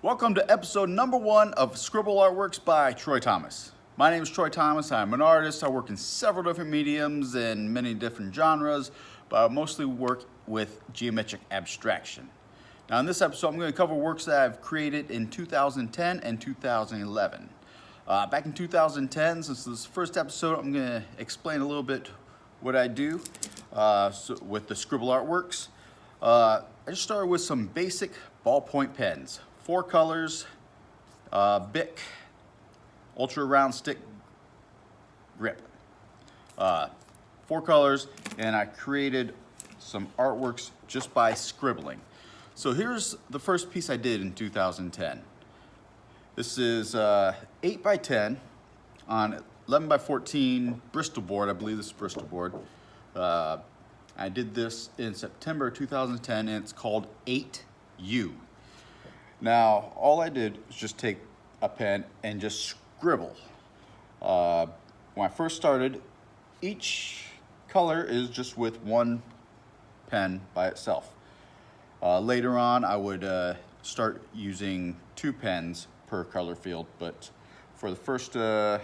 Welcome to episode number 1 of Scribble Artworks by Troy Thomas. My name is Troy Thomas. I'm an artist. I work in several different mediums and many different genres, but I mostly work with geometric abstraction. Now in this episode, I'm going to cover works that I've created in 2010 and 2011. Back in 2010, since this is the first episode, I'm going to explain a little bit what I do with the Scribble Artworks. I just started with some basic ballpoint pens. 4 colors, Bic, ultra round stick grip. 4 colors, and I created some artworks just by scribbling. So here's the first piece I did in 2010. This is 8 by 10 on 11 by 14 Bristol board. I believe this is Bristol board. I did this in September 2010, and it's called 8U. Now, all I did was just take a pen and just scribble. When I first started, each color is just with one pen by itself. Later on, I would start using 2 pens per color field, but for the first 4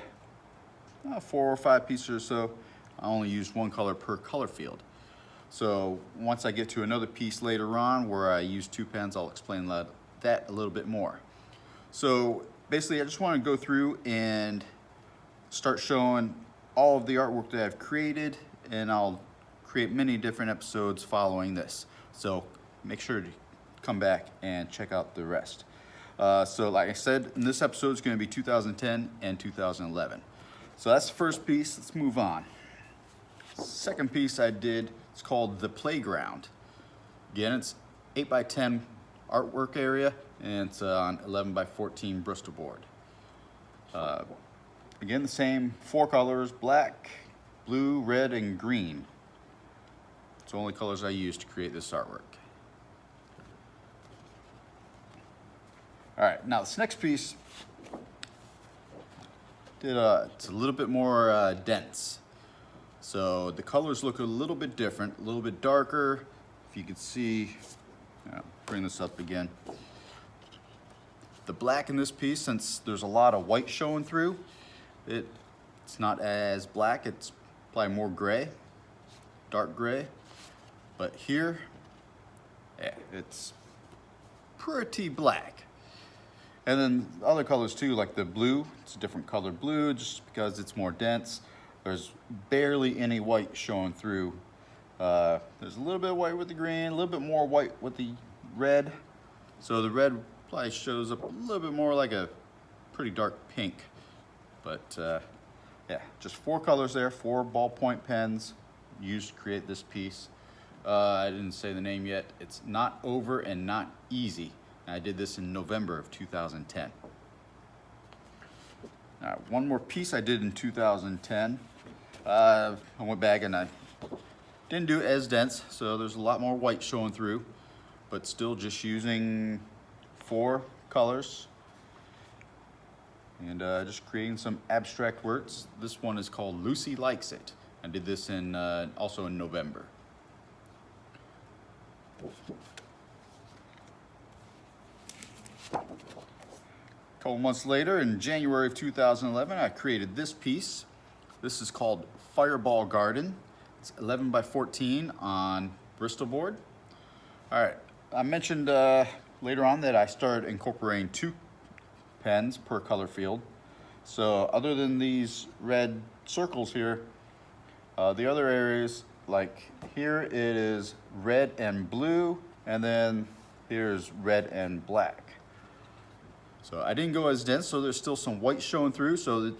or 5 pieces or so, I only used 1 color per color field. So once I get to another piece later on where I use 2 pens, I'll explain that a little bit more. So basically, I just want to go through and start showing all of the artwork that I've created, and I'll create many different episodes following this. So make sure to come back and check out the rest. So like I said, in this episode is going to be 2010 and 2011. So that's the first piece. Let's move on. Second piece I did, it's called The Playground. Again, it's 8 by 10 artwork area, and it's on 11 by 14 Bristol board. Again, the same 4 colors: black, blue, red, and green. It's the only colors I used to create this artwork. All right, now this next piece, it's a little bit more dense. So the colors look a little bit different, a little bit darker. If you could see, bring this up again. The black in this piece, since there's a lot of white showing through, it's not as black, it's probably more gray, dark gray. But here, it's pretty black. And then other colors too, like the blue, it's a different color blue just because it's more dense. There's barely any white showing through. There's a little bit of white with the green, a little bit more white with the red. So the red probably shows up a little bit more like a pretty dark pink. But yeah, just 4 colors there, 4 ballpoint pens used to create this piece. I didn't say the name yet. It's Not Over and Not Easy. I did this in November of 2010. All right, one more piece I did in 2010. I went back and I didn't do it as dense, so there's a lot more white showing through, but still just using 4 colors and just creating some abstract works. This one is called Lucy Likes It. I did this in also in November. A couple months later, in January of 2011, I created this piece. This is called Fireball Garden. It's 11 by 14 on Bristol board. All right, I mentioned later on that I started incorporating 2 pens per color field. So other than these red circles here, the other areas, like here it is red and blue, and then here's red and black. So I didn't go as dense, so there's still some white showing through, so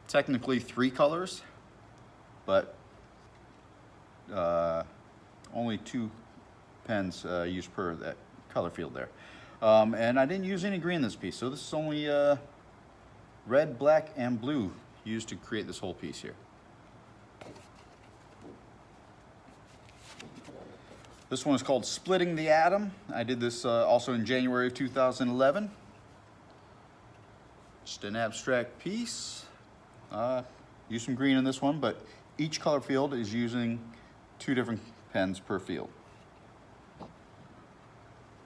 technically 3 colors, but only 2 pens used per that color field there. And I didn't use any green in this piece, so this is only red, black, and blue used to create this whole piece here. This one is called Splitting the Atom. I did this also in January of 2011. Just an abstract piece. Use some green in this one, but each color field is using 2 different pens per field.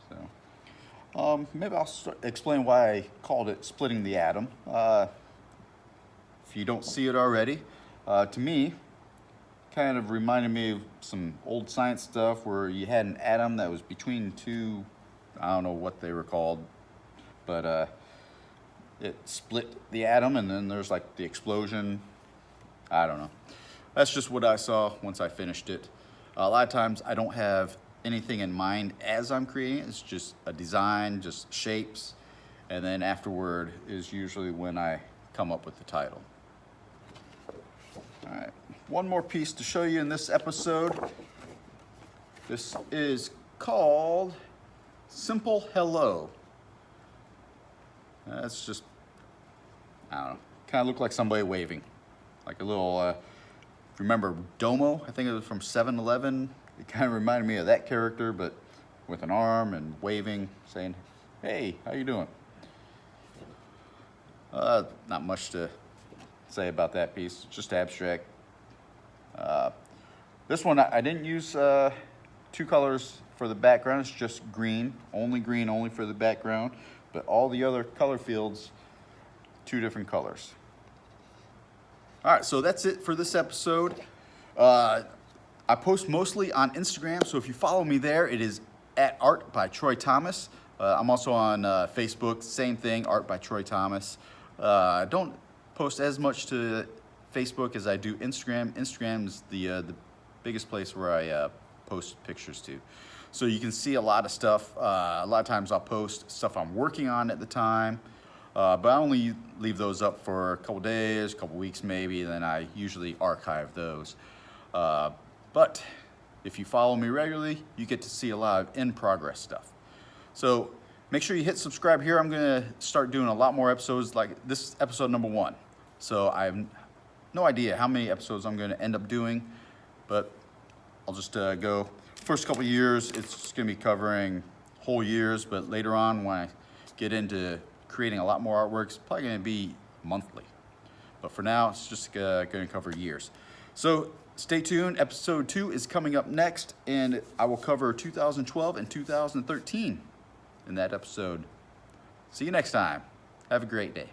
So Maybe I'll explain why I called it Splitting the Atom. If you don't see it already, to me, kind of reminded me of some old science stuff where you had an atom that was between two, I don't know what they were called, but it split the atom and then there's like the explosion. I don't know. That's just what I saw once I finished it. A lot of times I don't have anything in mind as I'm creating it. It's just a design, just shapes, and then afterward is usually when I come up with the title. All right, one more piece to show you in this episode. This is called Simple Hello. That's just, I don't know, kind of look like somebody waving. Like a little, if you remember Domo, I think it was from 7-Eleven. It kind of reminded me of that character, but with an arm and waving, saying, hey, how you doing? Not much to say about that piece, just abstract. This one, I didn't use two colors for the background. It's just green only for the background, but all the other color fields, two different colors. All right, so that's it for this episode. I post mostly on Instagram, so if you follow me there, it is at Art by Troy Thomas. I'm also on Facebook, same thing, Art by Troy Thomas. I don't post as much to Facebook as I do Instagram. Instagram is the biggest place where I post pictures to. So you can see a lot of stuff. A lot of times I'll post stuff I'm working on at the time, but I only leave those up for a couple days, a couple weeks maybe, and then I usually archive those. But if you follow me regularly, you get to see a lot of in-progress stuff. So make sure you hit subscribe here. I'm gonna start doing a lot more episodes like this is episode number 1. So I have no idea how many episodes I'm gonna end up doing, but I'll just go. First couple years, it's just gonna be covering whole years, but later on when I get into creating a lot more artwork, it's probably gonna be monthly. But for now, it's just gonna cover years. So stay tuned, episode 2 is coming up next, and I will cover 2012 and 2013 in that episode. See you next time. Have a great day.